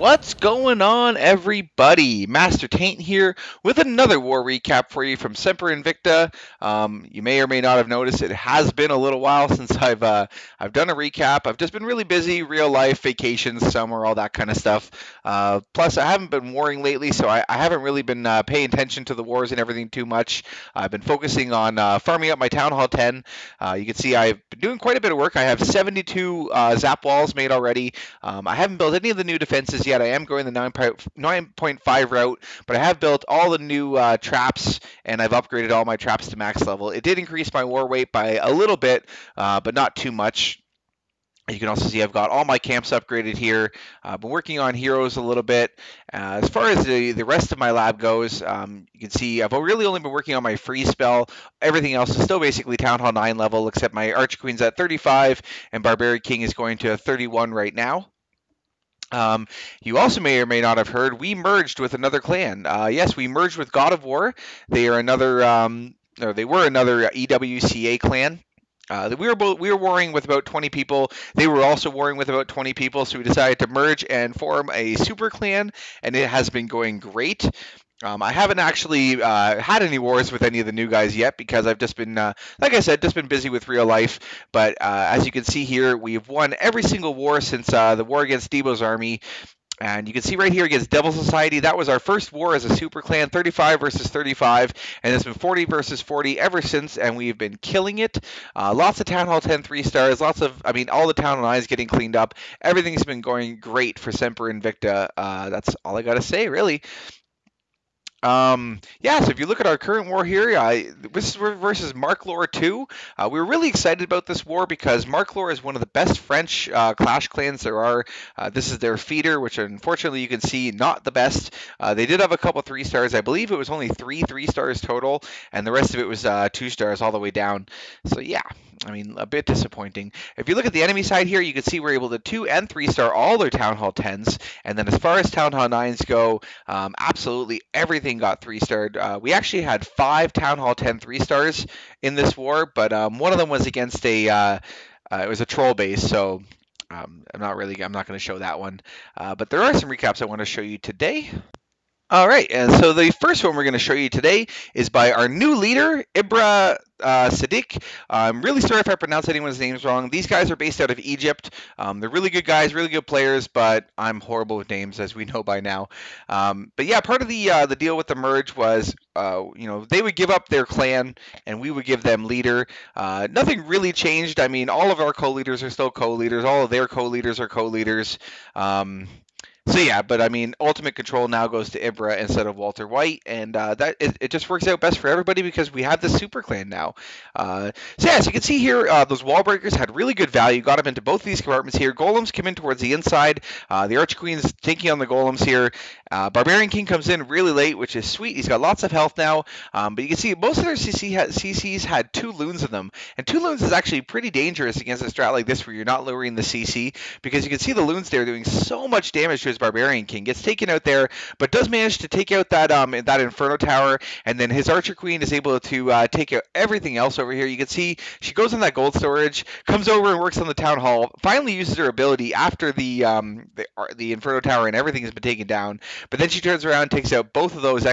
What's going on, everybody? Master Taint here with another war recap for you from Semper Invicta. You may or may not have noticed it has been a little while since I've done a recap. I've just been really busy, real life, vacations, summer, all that kind of stuff. Plus, I haven't been warring lately, so I haven't really been paying attention to the wars and everything too much. I've been focusing on farming up my Town Hall 10. You can see I've been doing quite a bit of work. I have 72 zap walls made already. I haven't built any of the new defenses yet. I am going the 9.5 route, but I have built all the new traps, and I've upgraded all my traps to max level. It did increase my war weight by a little bit, but not too much. You can also see I've got all my camps upgraded here. I've been working on heroes a little bit. As far as the rest of my lab goes, you can see I've really only been working on my free spell. Everything else is still basically Town Hall 9 level, except my Archqueen's at 35, and Barbarian King is going to 31 right now. You also may or may not have heard we merged with another clan. Yes, we merged with God of War. They are another, or they were another EWCA clan. We were warring with about 20 people. They were also warring with about 20 people, so we decided to merge and form a super clan, and it has been going great. I haven't actually had any wars with any of the new guys yet because I've just been, like I said, just been busy with real life. But as you can see here, we've won every single war since the war against Debo's army. And you can see right here against Devil Society, that was our first war as a super clan, 35 versus 35, and it's been 40 versus 40 ever since, and we've been killing it. Lots of Town Hall 10 3-stars, all the Town Hall 9s getting cleaned up. Everything's been going great for Semper Invicta. That's all I got to say, really. Yeah, so if you look at our current war here, this is versus Marklor II. We were really excited about this war because Marklor is one of the best French clash clans there are. This is their feeder, which unfortunately you can see not the best. They did have a couple 3-stars. I believe it was only 3 3-stars total, and the rest of it was 2-stars all the way down. So yeah, I mean, a bit disappointing. If you look at the enemy side here, you can see we're able to 2 and 3-star all their Town Hall 10s, and then as far as Town Hall 9s go, absolutely everything got 3-starred. We actually had 5 Town Hall 10 3-stars in this war, but one of them was against it was a troll base, so I'm not going to show that one. But there are some recaps I want to show you today. All right, and so the first one we're going to show you today is by our new leader, Ibra Sadik. I'm really sorry if I pronounce anyone's names wrong. These guys are based out of Egypt. They're really good guys, really good players, but I'm horrible with names, as we know by now. But yeah, part of the deal with the merge was, they would give up their clan, and we would give them leader. Nothing really changed. I mean, all of our co-leaders are still co-leaders. All of their co-leaders are co-leaders. So yeah, but I mean, ultimate control now goes to Ibra instead of Walter White, and it just works out best for everybody because we have the super clan now. So yeah, as you can see here, those wall breakers had really good value. Got them into both these compartments here. Golems come in towards the inside. The Archqueen's taking on the golems here. Barbarian King comes in really late, which is sweet. He's got lots of health now. But you can see most of their CCs had 2 loons in them, and 2 loons is actually pretty dangerous against a strat like this where you're not lowering the CC, because you can see the loons there doing so much damage to his Barbarian King. Gets taken out there, but does manage to take out that Inferno Tower, and then his Archer Queen is able to take out everything else over here. You can see she goes on that gold storage, comes over and works on the Town Hall, finally uses her ability after the Inferno Tower and everything has been taken down, but then she turns around and takes out both of those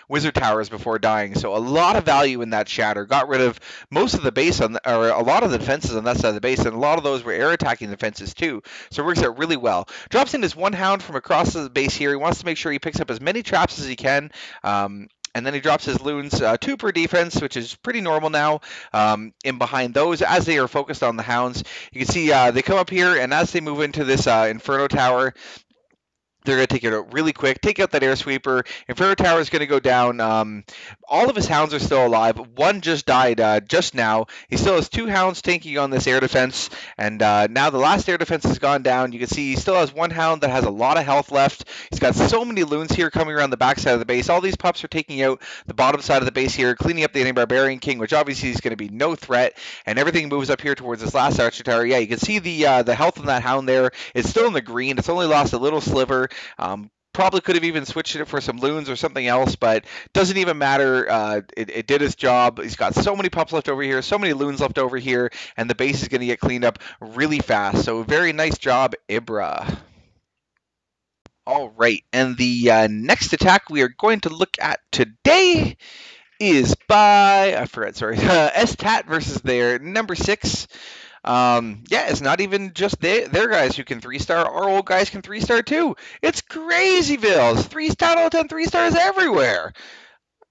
Wizard Towers before dying. So a lot of value in that shatter. Got rid of most of the base or a lot of the defenses on that side of the base, and a lot of those were air attacking defenses too. So it works out really well. Drops in his 1 hound from across the base here. He wants to make sure he picks up as many traps as he can. And then he drops his loons, 2 per defense, which is pretty normal now. In behind those, as they are focused on the hounds, you can see they come up here, and as they move into this Inferno Tower, they're going to take it out really quick, take out that air sweeper. Inferno Tower is going to go down. All of his hounds are still alive. 1 just died just now. He still has 2 hounds tanking on this air defense, and now the last air defense has gone down. You can see he still has 1 hound that has a lot of health left. He's got so many loons here coming around the back side of the base. All these pups are taking out the bottom side of the base here, cleaning up the enemy Barbarian King, which obviously is going to be no threat, and everything moves up here towards this last Archer Tower. Yeah, you can see the health on that hound there. It's still in the green. It's only lost a little sliver. Probably could have even switched it for some loons or something else, but doesn't even matter. It did its job. He's got so many pups left over here, so many loons left over here, and the base is going to get cleaned up really fast. So very nice job, Ibra. All right, and the next attack we are going to look at today is by, I forgot, sorry, STAT versus their number 6. Yeah, it's not even just their guys who can 3-star. Our old guys can 3-star too. It's crazy, Bills. 10 out of 10 3-stars everywhere.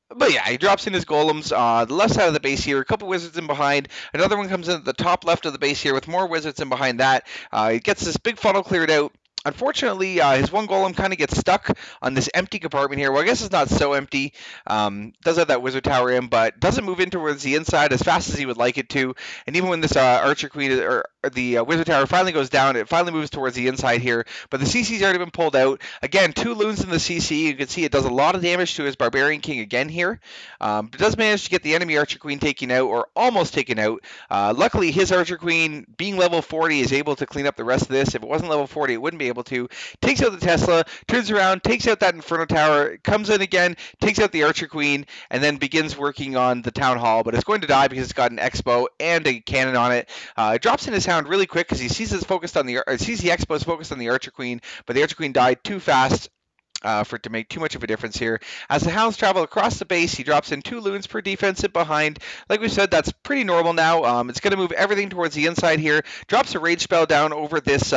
But yeah, he drops in his golems, the left side of the base here, a couple wizards in behind. Another one comes in at the top left of the base here with more wizards in behind that. He gets this big funnel cleared out. Unfortunately, his one golem kind of gets stuck on this empty compartment here. Well, I guess it's not so empty. Does have that wizard tower in, but doesn't move in towards the inside as fast as he would like it to. And even when this archer queen or the wizard tower finally goes down, it finally moves towards the inside here. But the CC's already been pulled out. Again, 2 loons in the CC. You can see it does a lot of damage to his barbarian king again here. But does manage to get the enemy archer queen taken out, or almost taken out. Luckily, his archer queen, being level 40, is able to clean up the rest of this. If it wasn't level 40, it wouldn't be able to. Takes out the Tesla, turns around, takes out that Inferno Tower, comes in again, takes out the Archer Queen, and then begins working on the Town Hall. But it's going to die because it's got an Expo and a cannon on it. It drops in his Hound really quick because he sees the Expo is focused on the Archer Queen, but the Archer Queen died too fast. For it to make too much of a difference here. As the hounds travel across the base, he drops in 2 loons per defensive behind. Like we said, that's pretty normal now. It's going to move everything towards the inside here. Drops a rage spell down over this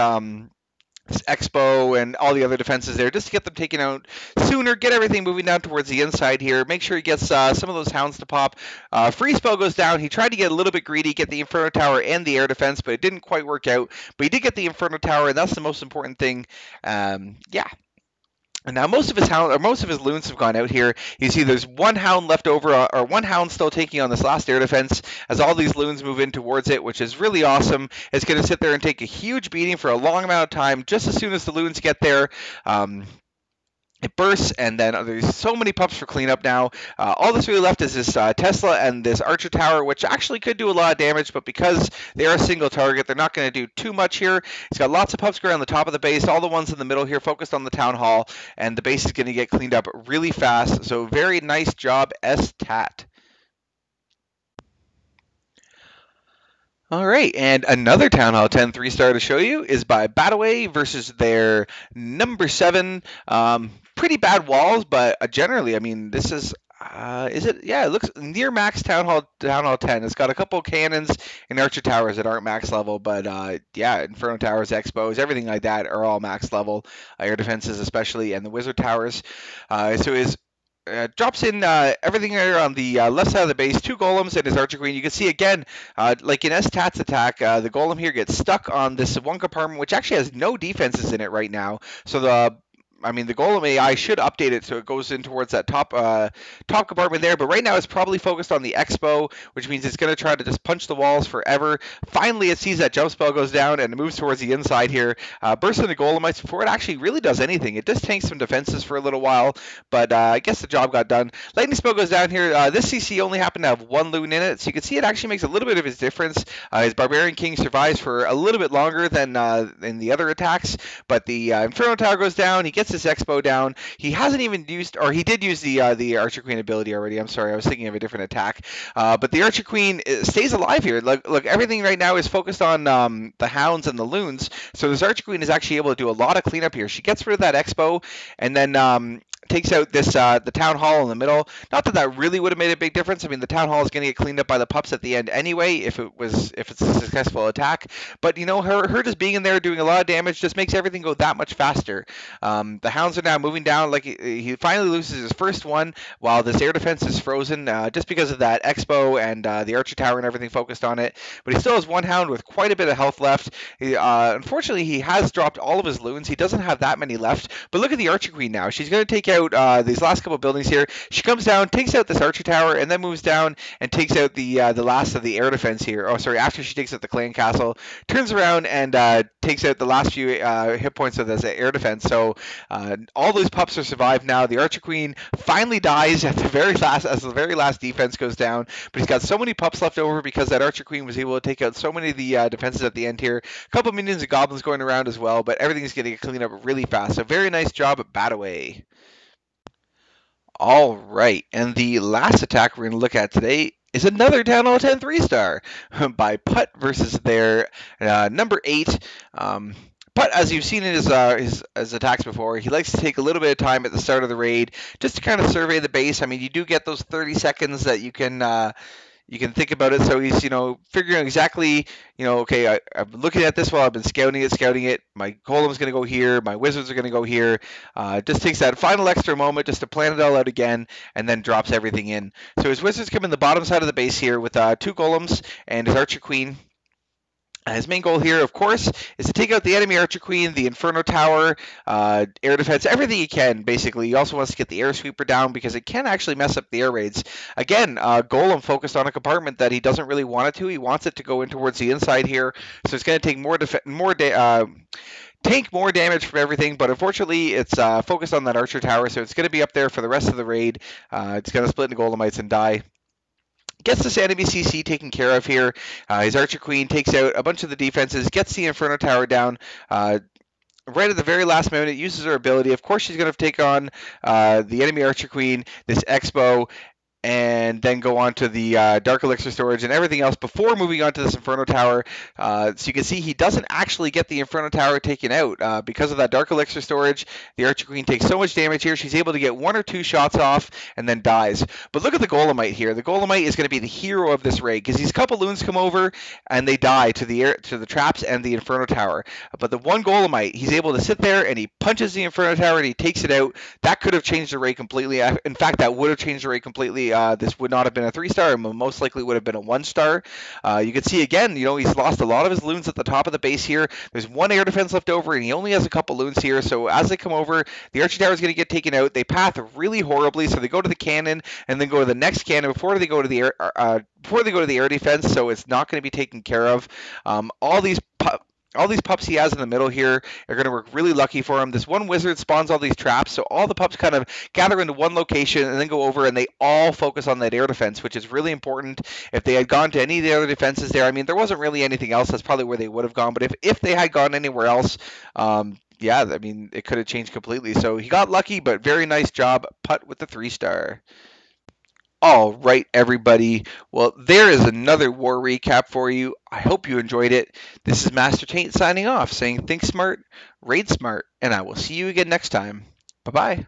Expo and all the other defenses there just to get them taken out sooner, get everything moving down towards the inside here, make sure he gets some of those hounds to pop. Free spell goes down. He tried to get a little bit greedy, get the Inferno Tower and the air defense, but it didn't quite work out. But he did get the Inferno Tower, and that's the most important thing. Yeah. And now most of his loons have gone out here. You see there's 1 hound left over, or 1 hound still taking on this last air defense as all these loons move in towards it, which is really awesome. It's going to sit there and take a huge beating for a long amount of time. Just as soon as the loons get there, it bursts, and then there's so many pups for cleanup now. All that's really left is this Tesla and this Archer Tower, which actually could do a lot of damage, but because they are a single target, they're not going to do too much here. He's got lots of pups around the top of the base, all the ones in the middle here focused on the Town Hall, and the base is going to get cleaned up really fast. So very nice job, STAT. All right, and another Town Hall 10 3-star to show you is by Battleway versus their number 7. Pretty bad walls, but generally, I mean, this is it? Yeah, it looks near max Town Hall 10. It's got a couple cannons and archer towers that aren't max level, but yeah, Inferno Towers, Expos, everything like that are all max level. Air defenses especially, and the Wizard Towers. So his drops in everything here on the left side of the base, 2 golems and his archer queen. You can see again, like in STAT's attack, the golem here gets stuck on this one compartment, which actually has no defenses in it right now. So the golem AI should update it so it goes in towards that top compartment there. But right now it's probably focused on the Expo, which means it's going to try to just punch the walls forever. Finally, it sees that jump spell goes down and it moves towards the inside here. Bursts into golemites before it actually really does anything. It just tanks some defenses for a little while, but I guess the job got done. Lightning spell goes down here. This CC only happened to have 1 loon in it, so you can see it actually makes a little bit of his difference. His Barbarian King survives for a little bit longer than in the other attacks, but the Inferno Tower goes down. He gets this Expo down. He hasn't even used, or he did use the Archer Queen ability already. I'm sorry, I was thinking of a different attack. But the Archer Queen stays alive here. Look, everything right now is focused on the hounds and the loons. So this Archer Queen is actually able to do a lot of cleanup here. She gets rid of that Expo, and then takes out this the Town Hall in the middle. Not that that really would have made a big difference. I mean, the Town Hall is going to get cleaned up by the pups at the end anyway if it's a successful attack. But you know, her just being in there doing a lot of damage just makes everything go that much faster. The hounds are now moving down. Like he finally loses his first one while this air defense is frozen just because of that Expo and the Archer Tower and everything focused on it. But he still has 1 hound with quite a bit of health left. Unfortunately, he has dropped all of his loons. He doesn't have that many left. But look at the Archer Queen now. She's going to take out these last couple buildings here. She comes down, takes out this Archer Tower, and then moves down and takes out the last of the air defense here. Oh, sorry, after she takes out the clan castle, turns around and takes out the last few hit points of this air defense. So all those pups are survived now. The Archer Queen finally dies at the very last, as the very last defense goes down. But he's got so many pups left over because that Archer Queen was able to take out so many of the defenses at the end here. A couple minions and goblins going around as well, but everything's getting cleaned up really fast. So very nice job at Battleway. All right, and the last attack we're going to look at today is another Town Hall 10 3-star by Putt versus their number 8. Putt, as you've seen in his attacks before, he likes to take a little bit of time at the start of the raid just to kind of survey the base. I mean, you do get those 30 seconds that you can think about it. So he's, figuring out exactly, okay, I've been looking at this while I've been scouting it. My golem's going to go here. My wizards are going to go here. Just takes that final extra moment just to plan it all out again, and then drops everything in. So his wizards come in the bottom side of the base here with two golems and his archer queen. His main goal here, of course, is to take out the enemy Archer Queen, the Inferno Tower, air defense, everything he can, basically. He also wants to get the Air Sweeper down because it can actually mess up the air raids. Again, Golem focused on a compartment that he doesn't really want it to. He wants it to go in towards the inside here, so it's going to take tank more damage from everything, but unfortunately it's focused on that Archer Tower, so it's going to be up there for the rest of the raid. It's going to split into Golemites and die. Gets this enemy CC taken care of here. His Archer Queen takes out a bunch of the defenses, gets the Inferno Tower down. Right at the very last moment, it uses her ability. Of course, she's going to take on the enemy Archer Queen, this Expo, and then go on to the Dark Elixir storage and everything else before moving on to this Inferno Tower. So you can see he doesn't actually get the Inferno Tower taken out because of that Dark Elixir storage. The Archer Queen takes so much damage here, she's able to get 1 or 2 shots off and then dies. But look at the Golemite here. The Golemite is going to be the hero of this raid because these couple loons come over and they die to the traps and the Inferno Tower. But the one Golemite, he's able to sit there and he punches the Inferno Tower and he takes it out. That could have changed the raid completely. In fact, that would have changed the raid completely. This would not have been a 3-star, and most likely would have been a 1-star. You can see again, he's lost a lot of his loons at the top of the base here. There's 1 air defense left over, and he only has a couple loons here. So as they come over, the Archer Tower is going to get taken out. They path really horribly, so they go to the cannon and then go to the next cannon before they go to the air defense. So it's not going to be taken care of. All these pups he has in the middle here are going to work really lucky for him. This one wizard spawns all these traps, so all the pups kind of gather into one location and then go over, and they all focus on that air defense, which is really important. If they had gone to any of the other defenses there, I mean, there wasn't really anything else. That's probably where they would have gone. But if they had gone anywhere else, yeah, I mean, it could have changed completely. So he got lucky, but very nice job, Putt with the 3-star. All right, everybody. Well, there is another war recap for you. I hope you enjoyed it. This is Master Taint signing off, saying think smart, raid smart, and I will see you again next time. Bye-bye.